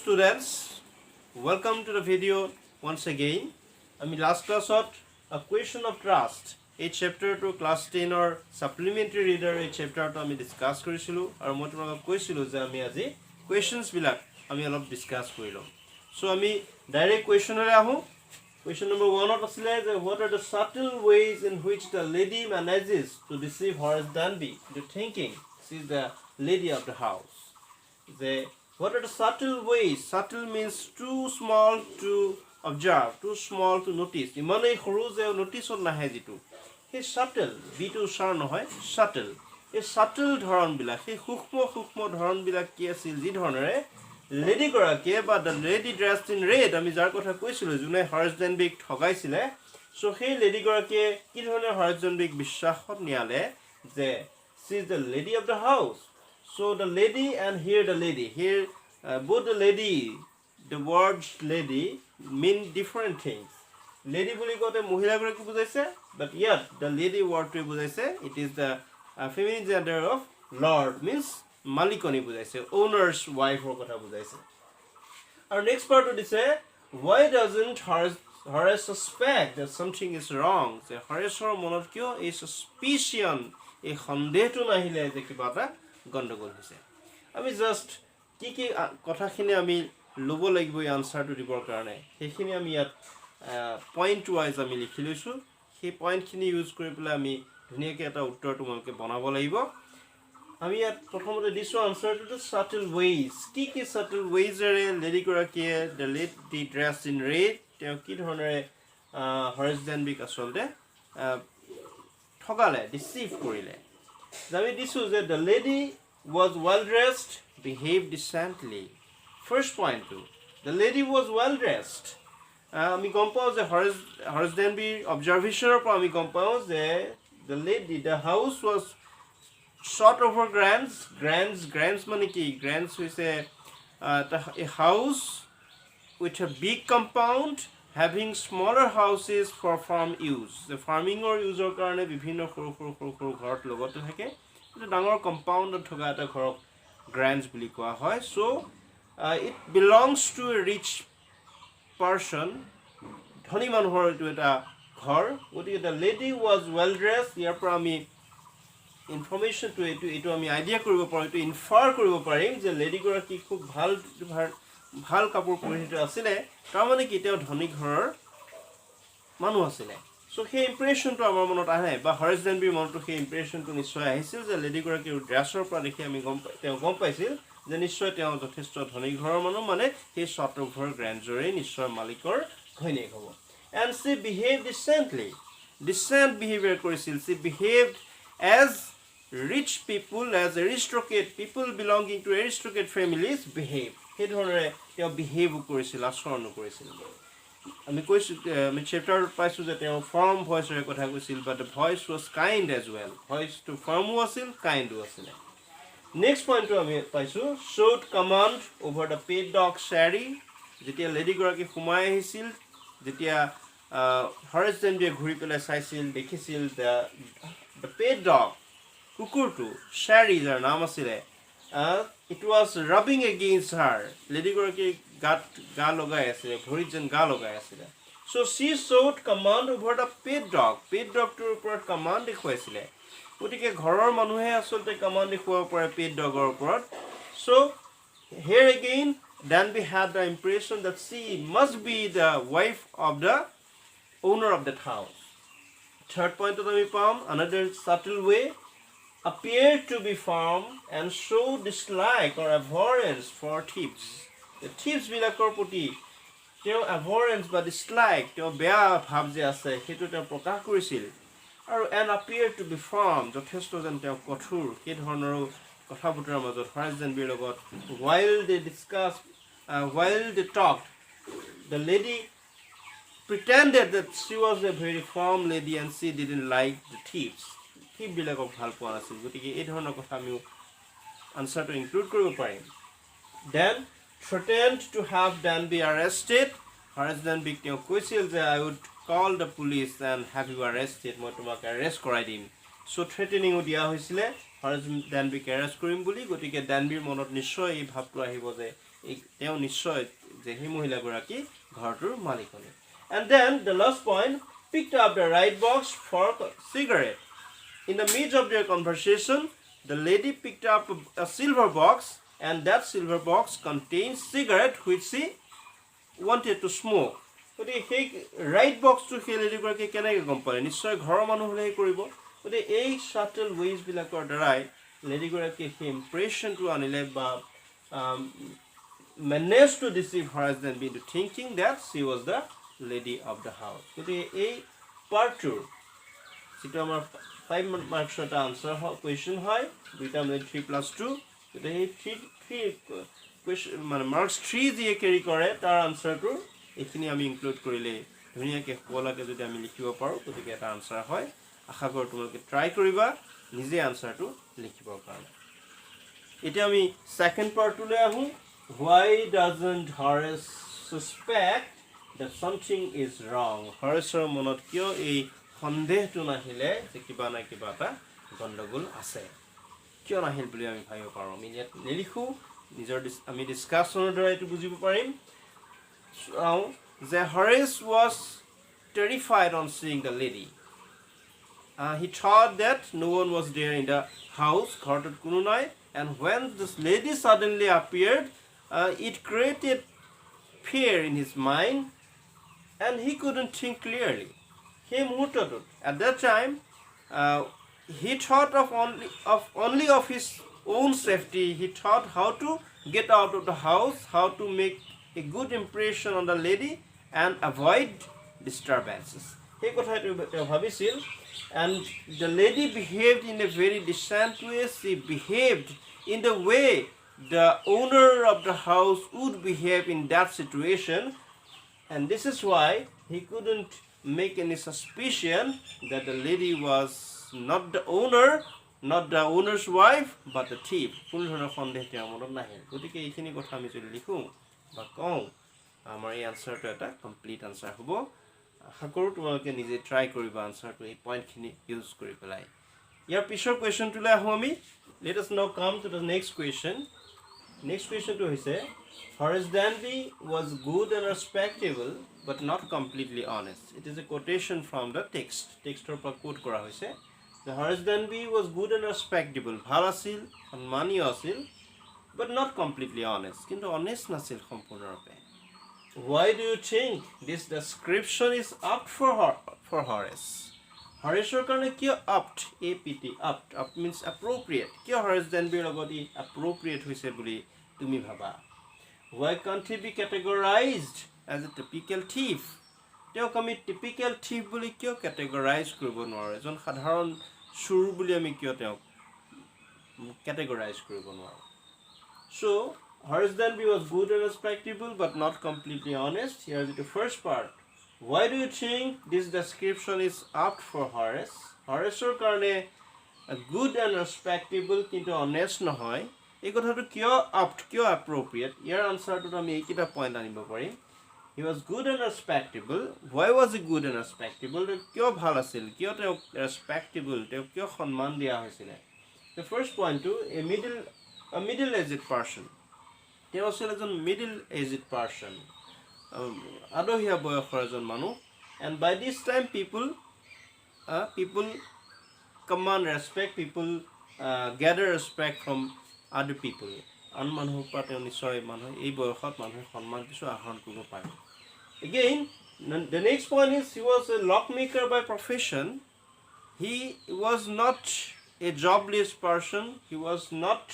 students, welcome to the video once again. আমি last class a question of trust এই chapter to class 10 or supplementary reader এই chapter to আমি discuss কৰিছিলো আৰু মই তোমাক কৈছিলো যে আমি আজি questions বিলাক আমি অলপ discuss কৰিলো so আমি direct question লৈ আহো question number 1 আছিলে যে what are the subtle ways in which the lady manages to deceive Horace Danby into thinking she is the lady of the house. What are the subtle ways? Subtle means too small to observe, too small to notice. ইমানে সৰু যে notice নাহে যেটো এই subtle বিটো উচ্চাৰ নহয় subtle এই subtle ধৰণবিলাক এই সূক্ষ্ম ধৰণবিলাক কি আছিল যি ধৰণৰে লেডি গৰাকীয়ে বা the lady dressed in red আমি যাৰ কথা কৈছিলো যোনে Horace Danbyক ঠগাইছিলে সো সেই লেডি গৰাকীয়ে কি ধৰণে Horace Danbyক বিশ্বাসত নিয়ালে যে she is the lady of the house. So the lady and here the lady. Here both the lady, the words lady mean different things. Lady boli kote mohila gora ki bujaise, but yet the lady word to bujaise it is the feminine gender of lord means malikoni bujaise, owner's wife or kotha bujaise. Our next part would say why doesn't Horace suspect that something is wrong? So Horace or monot kyo a suspicion a সন্দেহ to nahile je kiba ta গন্ডগোল হৈছে আমি just কি কথাখিনি আমি লব লাগিব এই আনসাৰটো দিবৰ কাৰণে সেইখিনি আমি ইয়াত পয়েন্ট ওয়াইজ আমি লিখি লৈছো সেই পয়েন্টখিনি ইউজ কৰি পেলাই আমি ধুনিয়াকৈ এটা উত্তৰ তোমালোকে বনাব লাগিব আমি ইয়াত প্ৰথমতে দিছো আনসাৰটো subtle ways কি subtle ways এৰে লেডি গৰাকীয়ে the lady dressed in red তেওঁ কি ধৰণে Horace Danbyক আচলতে ঠগালে ডিসিভ কৰিলে আমি দিছো যে the lady was well dressed behaved decently first point to the lady was well dressed আমি গম পাও যে Horace Danby observation পৰা আমি গম পাও যে the lady the house was short over grands মানে কি grands হৈছে a house with a big compound having smaller houses for farm use the farming or user কাৰণে বিভিন্ন সৰু ঘৰত লগতে থাকে এটা ডাঙৰ কম্পাউণ্ড থকা এটা ঘৰক গ্ৰান্ডস বুলি কোৱা হয় so it belongs to a rich person ধনী মানুহৰ এটা ঘৰ গতিকে the lady was well dressed ইয়াৰ পৰা আমি ইনফৰমেশন টু এটো আমি আইডিয়া কৰিব পাৰো এটো ইনফাৰ কৰিব পাৰিম যে লেডি গৰাকী খুব ভাল কাপোৰ পৰিহিত আছিল তাৰ মানে কি তেওঁ ধনী ঘৰৰ মানুহ আছিল so সেই ইমপ্ৰেশনটো আমাৰ মনত আহে বা Horace Danby মনটো সেই ইমপ্ৰেশনটো নিশ্চয় আহিছিল যে লেডি গৰাকীৰ ড্ৰেছৰ পৰা দেখি আমি গম পাইছিল যে নিশ্চয় তেওঁ যথেষ্ট ধনী ঘৰৰ মানুহ মানে সেই শৰ্ট অভাৰ গ্ৰান্ডজৰে নিশ্চয় মালিকৰ ঘৈণীয়েক হ'ব and she behaved decent behavior কৰিছিল she behaved as rich people as aristocratic people belonging to aristocratic families behave সেই ধৰণে তেওঁ বিহেভ কৰিছিল আচৰণ কৰিছিল আমি কৈছো আমি চ্যাপ্টাৰ পাইছো যে তেওঁ ফাৰ্ম ভয়েছৰ কথা কৈছিল but the voice was kind as well voice to firm আছিল kind আছিল next point আমি পাইছো showed command over the pet dog Sherry যেতিয়া লেডি গৰাকী ফুমাই আহিছিল যেতিয়া Horace Danby ঘূৰি পেলাই চাইছিল দেখিছিল the pet dog কুকুৰটো Sherry যাৰ নাম আছিল it was rubbing against her lady goraki ga logai asile bhorit jen ga logai asile so she showed command over the pet dog to upor command dekhoisile otike ghoror manuhe asolte command dekhoa pore pet dog or upor so here again Danby had the impression that she must be the wife of the owner of that house third point to we found another subtle way appear to be firm and show dislike or abhorrence for thieves. The thieves bilakor proti teo abhorrence ba dislike teo beya bhab je ase hetu teo prakash korisil aru and appear to be firm jothesto jan teo kothur he dhoroner kotha butora majot Horace Danby logot while they talked the lady pretended that she was a very firm lady and she didn't like the thieves কি বিলাকক ভাল পোৱা আছিল গতিকে এই ধৰণৰ কথা আমি আনসাৰটো ইনক্লুড কৰিব পাৰিম then threatened to have Danby arrested Horace Danby তেওঁ কৈছিল যে I would call the police and have you arrested মই তোমাক arrest কৰাই দিম so threatening দিয়া হৈছিল Horace Danby arrest কৰিম বুলি গতিকে Danbyৰ মনত নিশ্চয় এই ভাৱটো আহিব যে তেওঁ নিশ্চয় যে সেই মহিলাগৰাকী ঘৰটোৰ মালিকনী. And then the last point, picked up the right box for cigarette. In the midst of their conversation, the lady picked up a silver box, and that silver box contains cigarette which she wanted to smoke. গতিকে সেই right বক্সটো সেই লেডিগৰাকীয়ে কেনেকৈ গম পালে? নিশ্চয় ঘৰৰ মানুহ হ'লেহে কৰিব. গতিকে এই ছাটেল ৱেজবিলাকৰ দ্বাৰাই লেডিগৰাকীয়ে সেই ইম্প্ৰেশ্যনটো আনিলে বা managed to deceive Horace Denby into thinking that she was the lady of the house. গতিকে এই পাৰ্টটোৰ যিটো আমাৰ 5 মাৰ্কছৰ এটা আনচাৰ কুৱেশ্যন হয়, দুইটা মানে 3+2, গতিকে সেই 3 কুৱেশ্যন মানে মাৰ্কছ 3 যিয়ে কেৰি কৰে তাৰ আনচাৰটো এইখিনি আমি ইনক্লুড কৰিলে ধুনীয়াকৈ শুৱলাকৈ যদি আমি লিখিব পাৰোঁ, গতিকে এটা আনচাৰ হয়. আশা কৰোঁ তোমালোকে ট্ৰাই কৰিবা নিজে আনচাৰটো লিখিবৰ কাৰণে. এতিয়া আমি ছেকেণ্ড পাৰ্টটোলৈ আহোঁ. Why doesn't Horace suspect that something is wrong? Horaceৰ মনত কিয় এই সন্দেহটো নাহিলে যে কিবা না কিবা এটা গণ্ডগোল আছে? কিয় নাহিল বুলি আমি ভাবিব পাৰোঁ? আমি ইয়াত নিলিখোঁ, নিজৰ আমি ডিছকাশ্যনৰ দ্বাৰা এইটো বুজিব পাৰিম. যে Horace was terrified on seeing the lady. He thought that no one was there in the house, ঘৰটোত কোনো নাই. And when this lady suddenly appeared, it created fear in his mind, and he couldn't think clearly. সেই মুহূৰ্তটোত at that time he thought only of his own safety. He thought how to get out of the house, how to make a good impression on the lady and avoid disturbances. সেই কথাটো তেওঁ ভাবিছিল. And the lady behaved in a very decent way. She behaved in the way the owner of the house would behave in that situation, and this is why he couldn't make any suspicion that the lady was not the owner, not the owner's wife, but the thief. কোনো ধৰণৰ সন্দেহ তেওঁৰ মনত নাহিল. গতিকে এইখিনি কথা আমি যদি লিখোঁ বা কওঁ, আমাৰ এই আনচাৰটো এটা কমপ্লিট আনচাৰ হ'ব. আশা কৰোঁ তোমালোকে নিজে ট্ৰাই কৰিবা আনচাৰটো এই পইণ্টখিনি ইউজ কৰি পেলাই. ইয়াৰ পিছৰ কুৱেশ্যনটোলৈ আহোঁ আমি. Let us now come to the next question. Next question to হৈছে, Horace Denby was good and respectable but not completely honest. It is a quotation from the text. Textৰ পৰা কোট কৰা হৈছে. The Horace Denby was good and respectable. ভাল আছিল, সন্মানীয় আছিল, but not completely honest. কিন্তু honest নাছিল সম্পূৰ্ণৰূপে. Why do you think this description is apt for Horace? Horaceৰ কাৰণে কিয় apt? APT, apt means appropriate. কিয় Horace Denbyৰ লগত ই appropriate হৈছে বুলি তুমি ভাবা? Why can't he be categorized as a typical thief? তেওঁক আমি typical thief বুলি কিয় categorize কৰিব নোৱাৰোঁ? এজন সাধাৰণ চোৰ বুলি আমি কিয় তেওঁক categorize কৰিব নোৱাৰোঁ? So, Horace Denby was good and respectable but not completely honest. Here is the first part. Why do you think this description is apt for Horace? Horaceৰ কাৰণে good and respectable কিন্তু honest নহয়. এই কথাটো কিয় apt, কিয় appropriate? ইয়াৰ আনচাৰটোত আমি এইকেইটা point আনিব পাৰিম. He was good and respectable. Why was he good and respectable? কিয় ভাল আছিল? কিয় তেওঁক respectable? তেওঁক কিয় সন্মান দিয়া হৈছিলে? The first point to a middle-aged person. তেওঁ আছিল এজন middle-aged person. আদহীয়া বয়সৰ এজন মানুহ. And by this time people command respect, people gather respect from other people. আন মানুহৰ পৰা তেওঁ নিশ্চয় মানুহ এই বয়সত মানুহে সন্মান কিছু আহৰণ কৰিব পাৰে. Again, the next point is he was a lockmaker by profession. He was not a jobless person. He was not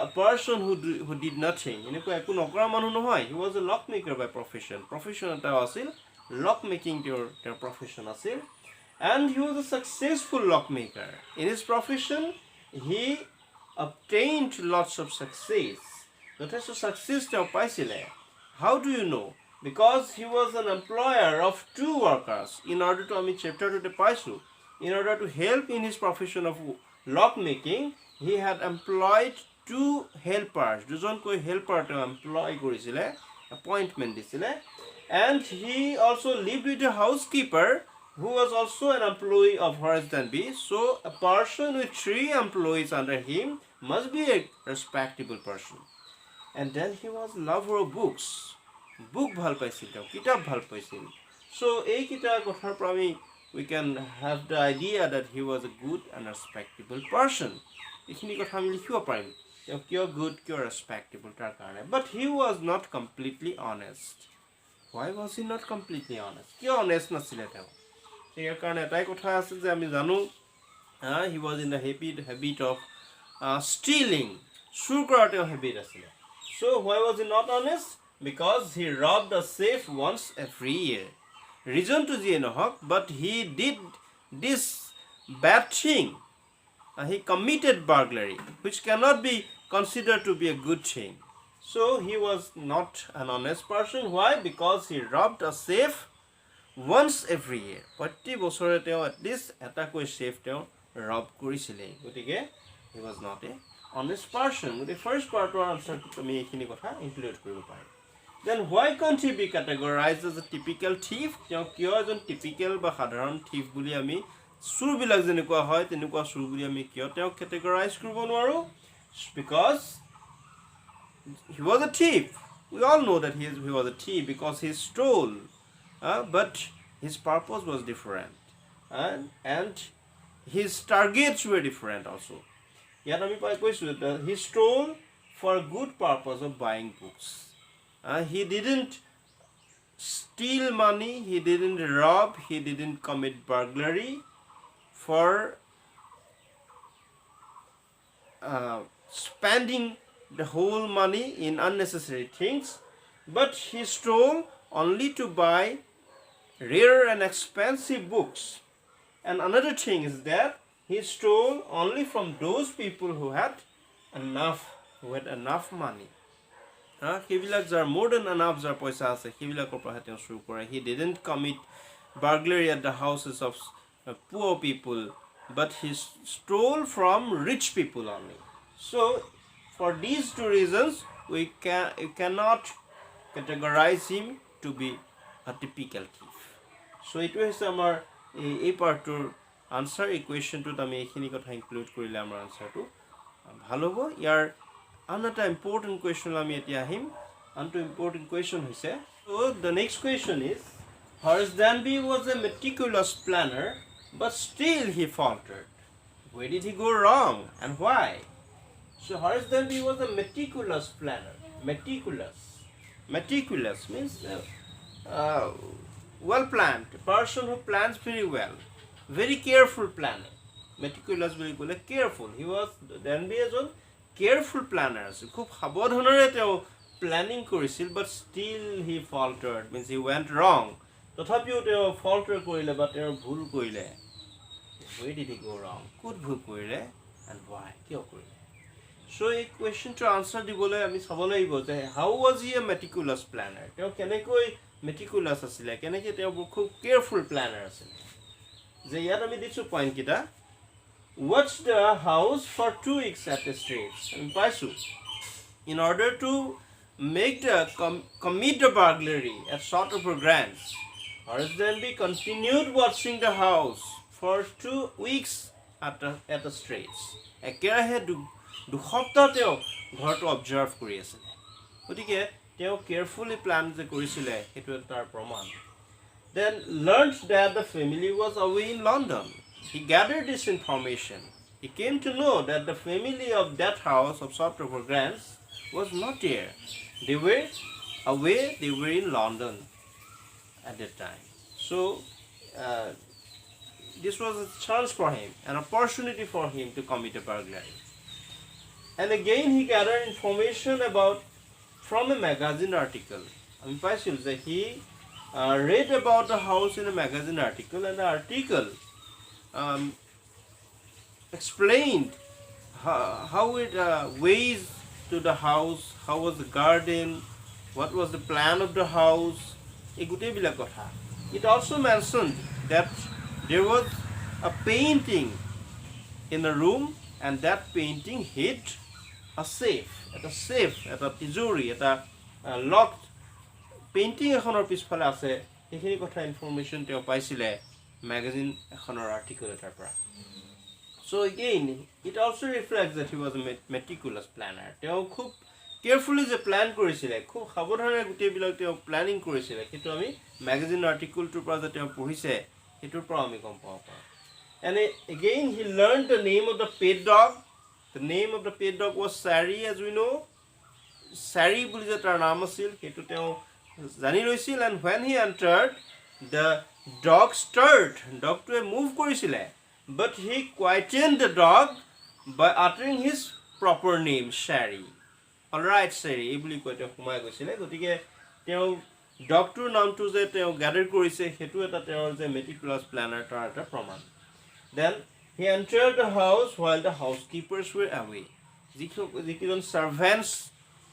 a person who did nothing. এনেকুৱা একো নকৰা মানুহ নহয়. He was a lockmaker by profession. Profession এটা আছিল, lockmaking তেওঁৰ profession আছিল. And he was a successful lockmaker. In his profession, he obtained lots of success. যথেষ্ট success তেওঁ পাইছিলে. How do you know? Because he was an employer of 2 workers. In order to আমি চেপ্টাৰটোতে পাইছোঁ, in order to help in his profession of lockmaking, he had employed 2 helpers. দুজনকৈ helper তেওঁ employ কৰিছিলে, appointment দিছিলে. And he also lived with a housekeeper who was also an employee of Horace Denby. So a person with 3 employees under him must be a respectable person. and then he was lover of books. Book ভাল পাইছিল তেওঁ কিতাপ ভাল পাইছিল so এই কিটা কথাৰ পৰা আমি we can have the idea that he was a good and respectable person এইখিনি কথা আমি লিখিব পাৰিম তেওঁ কিয় good কিয় respectable তাৰ কাৰণে but he was not completely honest why was he not completely honest কিয় honest নাছিলে তেওঁ ইয়াৰ কাৰণে এটাই কথা আছে যে আমি জানো he was in the habit of stealing চুৰ কৰাৰ তেওঁ habit আছিলে so why was he not honest because he robbed a safe once every year reason to je nohok but he did this bad thing he committed burglary which cannot be considered to be a good thing so he was not an honest person why because he robbed a safe once every year প্ৰতি বছৰে তেওঁ at least এটা কৈ safe তেওঁ rob কৰিছিলে গতিকে he was not a honest person the first part or answer তুমি এইখিনি কথা include কৰিব পাৰি then why can't he be categorized as a typical thief তেওঁ কিয় এজন typical বা সাধাৰণ thief বুলি আমি চুৰ বিলাক যেনেকুৱা হয় তেনেকুৱা চুৰ বুলি আমি কিয় তেওঁ categorize কৰিব নোৱাৰো because he was a thief we all know that he was a thief because he stole but his purpose was different and his targets were different also yet ami pai koisu he stole for a good purpose of buying books he didn't steal money he didn't rob he didn't commit burglary for spending the whole money in unnecessary things but he stole only to buy rare and expensive books and another thing is that he stole only from those people who had enough money সেইবিলাক যাৰ more than enough যাৰ পইচা আছে সেইবিলাকৰ পৰা তেওঁ চুৰ কৰে he didn't commit burglary at the houses of poor people but he stole from rich people only so for these two reasons we cannot categorize him to be a typical thief so it was our a part to answer a question to আমি এইখিনি কথা include কৰিলে আমাৰ answer to ভাল হ'ব ইয়াৰ another important question আমি এতিয়া আহিম another important question হৈছে so the next question is Horace Danby was a meticulous planner but still he faltered where did he go wrong and why so Horace Danby was a meticulous planner meticulous means well planned a person who plans very well very careful planner meticulous বুলি ক'লে careful he was Danby এজন careful planner খুব সাৱধানেৰে তেওঁ planning কৰিছিল but still he faltered means he went wrong তথাপিও তেওঁ falter কৰিলে বা তেওঁ ভুল কৰিলে where did he go wrong ক'ত ভুল কৰিলে and why কিয় কৰিলে so a question to answer দিবলৈ আমি চাব লাগিব যে how was he a meticulous planner তেওঁ কেনেকৈ meticulous আছিলে কেনেকৈ তেওঁ খুব careful planner আছিলে যে ইয়াত আমি দিছো পইণ্ট কিটা watch the house for 2 weeks at the streets and paisu in order to make the commit the burglary at short of grants Horace Danby continued watching the house for 2 weeks at the streets একেৰাহে দুসপ্তাহ তেওঁ ঘৰটো observe কৰি আছিল গতিকে তেওঁ carefully plan যে কৰিছিলে সেইটো তাৰ প্ৰমাণ then learned that the family was away in London he gathered this information he came to know that the family of that house of October grants was not here they were away they were in London at that time so this was a chance for him an opportunity for him to commit a burglary and again he gathered information about from a magazine article আমি পাইছিল যে he read about the house in a magazine article and the article explained how it weighs to the house how was the garden what was the plan of the house এই গোটেইবিলাক কথা it also mentioned that there was a painting in the room and that painting hid a safe at a tijori at a locked painting এখনৰ পিছফালে আছে এইখিনি কথা information তেওঁ পাইছিলে ম্যাগাজিন এখনৰ আৰ্টিকল এটাৰ পৰা so again it also reflects that he was a meticulous planner তেওঁ খুব কেয়াৰফুলি যে প্লেন কৰিছিলে, খুব সাৱধানে গোটেইবিলাক তেওঁ প্লেনিং কৰিছিলে, সেইটো আমি মেগাজিন আৰ্টিকলটোৰ পৰা যে তেওঁ পঢ়িছে সেইটোৰ পৰা আমি গম পাব পাৰোঁ। And again he learned the name of the pet dog. The name of the pet dog was Sari, as we know. Sari বুলি যে তাৰ নাম আছিল সেইটো তেওঁ জানি লৈছিল। And when he entered, the dog stirred. ডগটোৱে মুভ কৰিছিলে, but he quietened the dog by uttering his proper name, Sari. Alright, Sari, এই বুলি কৈ তেওঁ সোমাই গৈছিলে। গতিকে তেওঁ ডগটোৰ নামটো যে তেওঁ গ্যাদাৰ কৰিছে সেইটো এটা তেওঁৰ যে মেটিকুলাছ প্লেনাৰ তাৰ এটা প্ৰমাণ। Then he entered the house while the housekeepers were away. যিকেইজন servants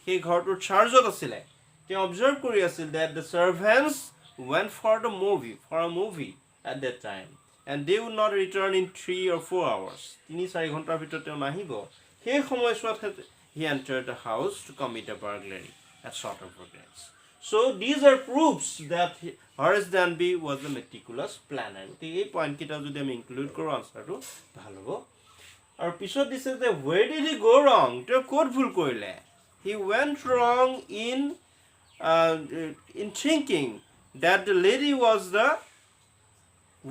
সেই ঘৰটোৰ চাৰ্জত আছিলে তেওঁ অবজাৰ্ভ কৰি আছিল that the servants went for a movie at that time and they would not return in 3 or 4 hours. 3-4 ঘণ্টাৰ ভিতৰত তেওঁ নাহিব। সেই সময়ছোৱাত he entered the house to commit a burglary at sort of regrets. So these are proofs that Horace Danby was a meticulous planner. এই point কেইটা যদি আমি ইনক্লুড কৰোঁ আনচাৰটো ভাল হ'ব। আৰু পিছত দিছে যে where did he go wrong? তেওঁ ক'ত ভুল কৰিলে? He went wrong in thinking that the lady was the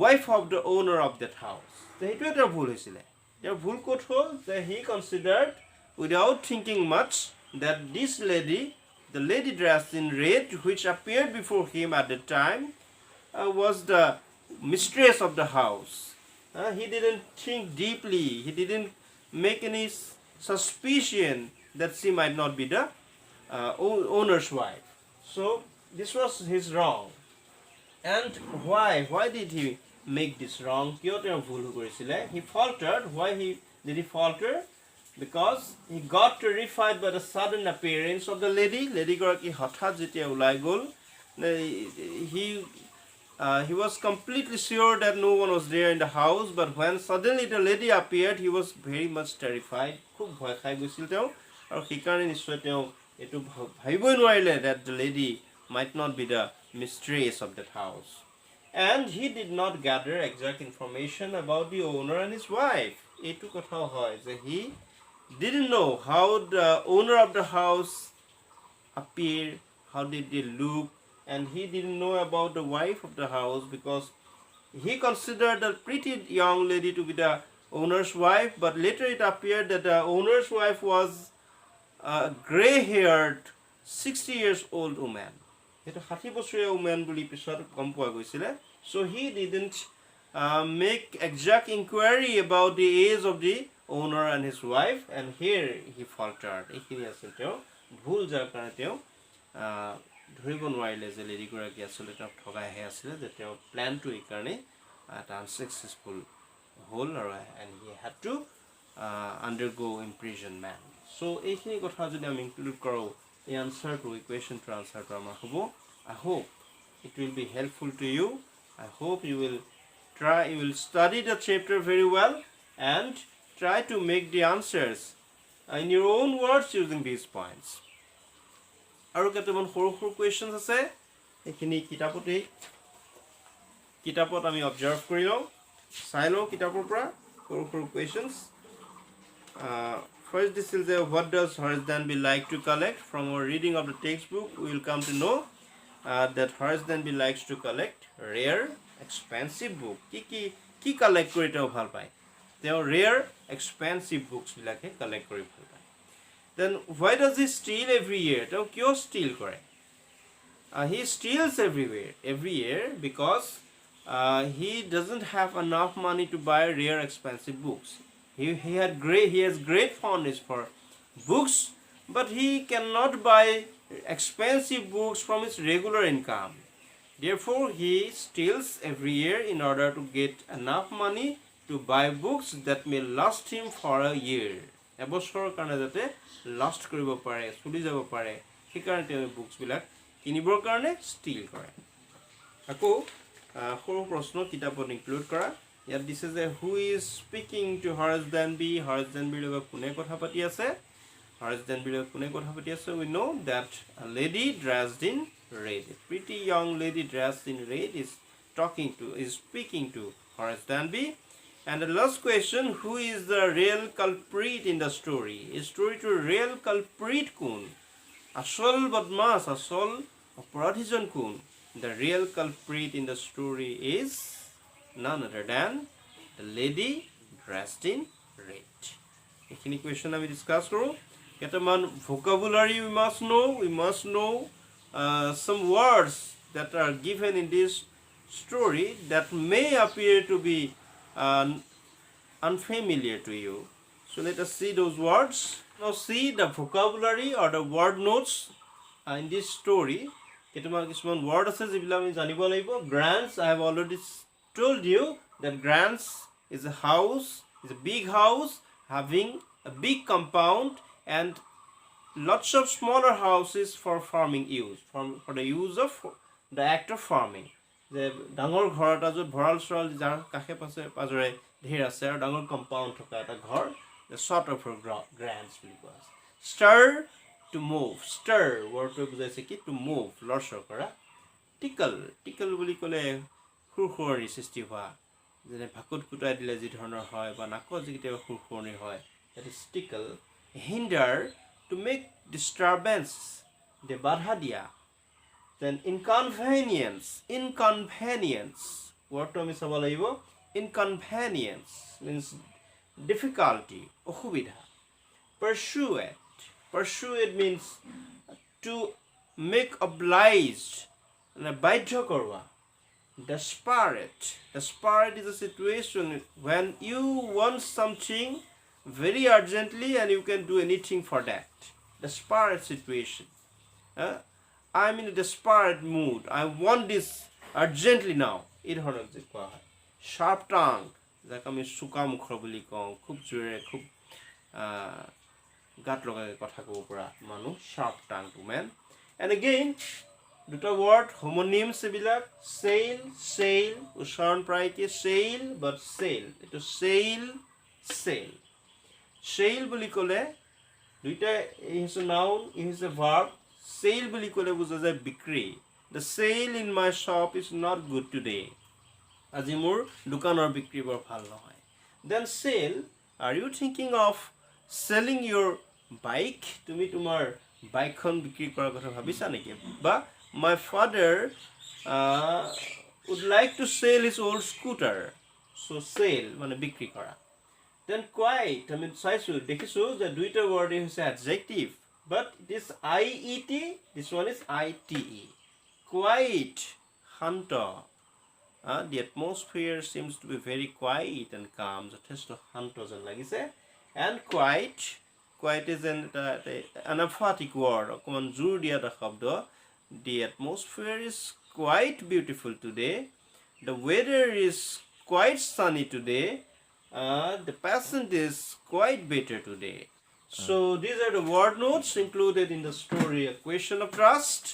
wife of the owner of that house. সেইটোৱে তেওঁৰ ভুল হৈছিলে। তেওঁৰ ভুল ক'ত হ'ল যে he considered without thinking much that this lady, the lady dressed in red, which appeared before him at the time, was the mistress of the house. He didn't think deeply. He didn't make any suspicion that she might not be the owner's wife. So this was his wrong. And why? Why did he make this wrong? কিয় তেওঁ ভুল কৰিছিলে? He faltered. Why did he falter? Because he got terrified by the sudden appearance of the lady. Lady গৰাকী হঠাৎ যেতিয়া ওলাই গ'ল, he was completely sure that no one was there in the house, but when suddenly the lady appeared, he was very much terrified. খুব ভয় খাই গৈছিল তেওঁ, আৰু সেইকাৰণে নিশ্চয় তেওঁ এইটো ভাবিবই নোৱাৰিলে that the lady might not be the mistress of that house. And he did not gather exact information about the owner and his wife. এইটো কথাও হয় যে he didn't know how the owner of the house appeared, how did they look, and he didn't know about the wife of the house because he considered the pretty young lady to be the owner's wife, but later it appeared that the owner's wife was a gray-haired 60 years old woman. এটা 60 বছৰীয়া woman বুলি পিছত গম পোৱা গৈছিলে। So he didn't make exact inquiry about the age of the owner and his wife, and here he faltered. এইখিনি আছিল তেওঁ ভুল, যাৰ কাৰণে তেওঁ ধৰিব নোৱাৰিলে যে লেডিগৰাকী আচলতে তেওঁক ঠগাইহে আছিলে, যে তেওঁৰ প্লেনটো এইকাৰণে এটা আনচাকচেছফুল হ'ল আৰু and he had to undergo imprisonment. So এইখিনি কথা যদি আমি ইনক্লুড কৰোঁ এই আনচাৰটো, ইকুৱেশ্যনটোৰ আনচাৰটো আমাৰ হ'ব। I hope it will be helpful to you. I hope you will study the chapter very well and try to make the answers in your own words using these points. আৰু কেইটামান সৰু সৰু questions আছে, এইখিনি কিতাপত আমি observe কৰি লওঁ, চাই লওঁ কিতাপৰ পৰা সৰু সৰু questions. First, this is what does Horace Danby like to collect? From our reading of the textbook, we will come to know that Horace Danby likes to collect rare, expensive books. কি collect কৰি তেওঁ ভাল পায়? তেওঁ rare, expensive books বিলাকে collect কৰি ভাল পায়। Then why does he steal every year? তেওঁ কিয় steal কৰে? He steals every year because he doesn't have enough money to buy rare, expensive books. He has great fondness for books, but he cannot buy expensive books from his regular income. Therefore, he steals every year in order to get enough money to buy books that may last him for a year. এবছৰৰ কাৰণে যাতে last কৰিব পাৰে, চলি যাব পাৰে, সেইকাৰণে তেওঁ বুকছবিলাক কিনিবৰ কাৰণে ষ্টিল কৰে। আকৌ সৰু প্ৰশ্ন কিতাপত ইনক্লুড কৰা। ইয়াত দিছে যে who is speaking to Horace Danby? Horace Danbyৰ লগত কোনে কথা পাতি আছে? Horace Danbyৰ লগত কোনে কথা পাতি আছে? We know that a lady dressed in red, a pretty young lady dressed in red is speaking to Horace Danby. And the last question, who is the real culprit in the story? এই storyটোৰ real culprit কোন? আসল বদমাছ, আসল অপৰাধীজন কোন? The real culprit in the story is none other than the lady dressed in red. এইখিনি question আমি discuss কৰোঁ। কেইটামান vocabulary we must know some words that are given in this story that may appear to be unfamiliar to you. So let us see those words. Now see the vocabulary or the word notes in this story. কিছুমান word আছে যিবিলাক আমি জানিব লাগিব। Grants, I have already told you that grants is a house, is a big house having a big compound and lots of smaller houses for farming use, for the use of the act of farming. যে ডাঙৰ ঘৰ এটা য'ত ভঁৰাল চৰাল যাৰ কাষে পাজৰে ঢেৰ আছে আৰু ডাঙৰ কম্পাউণ্ড থকা এটা ঘৰ, the sort of grants বুলি কোৱা আছে। Stir, to move. Stir wordটোৱে বুজাইছে কি? To move, লৰচৰ কৰা। Tickle বুলি ক'লে খুৰখুৰণি সৃষ্টি হোৱা, যেনে ভাকুত কুটাই দিলে যি ধৰণৰ হয় বা নাকত যি কেতিয়াবা খুৰখুৰণি হয়, that is tickle. Hinder, to make disturbance, de বাধা দিয়া। Then inconvenience wordটো আমি চাব লাগিব। Inconvenience means difficulty, অসুবিধা। Persuade means to make obliged, বাধ্য কৰোৱা। Desperate is a situation when you want something very urgently and you can do anything for that. Desperate situation. I'm in a desperate mood. I want this urgently now. এই ধৰণৰ যে কোৱা হয়। Sharp tongue, যাক আমি চোকা মুখৰ বুলি কওঁ, খুব জোৰে খুব গাত লগাই কথা ক'ব পৰা মানুহ, sharp tongue to man. And again, দুটা word homonyms এইবিলাক। Sail, উচ্চাৰণ প্ৰায় কি sail, but sail, এইটো sail। Sail বুলি ক'লে দুইটা, ই হৈছে noun, ই হৈছে verb। Sail বুলি ক'লে বুজা যায় বিক্ৰী। The sale in my shop is not good today. আজি মোৰ দোকানৰ বিক্ৰী বৰ ভাল নহয়। Then sell, are you thinking of selling your bike? তুমি তোমাৰ বাইকখন বিক্ৰী কৰাৰ কথা ভাবিছা নেকি? বা my father would like to sell his old scooter. So sell মানে বিক্ৰী কৰা। Then quiet, আমি চাইছোঁ দেখিছোঁ যে দুইটা word হৈছে adjective, but it is IET, this one is ITE. Quiet, শান্ত। The atmosphere seems to be very quiet and calm, যথেষ্ট শান্ত যেন লাগিছে। And quiet is an emphatic word, অকণমান জোৰ দিয়া এটা শব্দ। The atmosphere is quite beautiful today. The weather is quite sunny today. The passage is quite better today. So these are the word notes included in the story, A Question of Trust.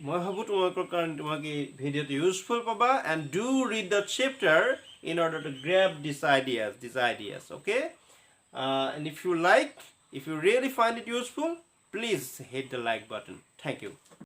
মই ভাবোঁ তোমালোকৰ কাৰণে তোমাক এই ভিডিঅ'টো useful পাবা, and do read the chapter in order to grab these ideas, okay? And if you really find it useful, please hit the like button. Thank you.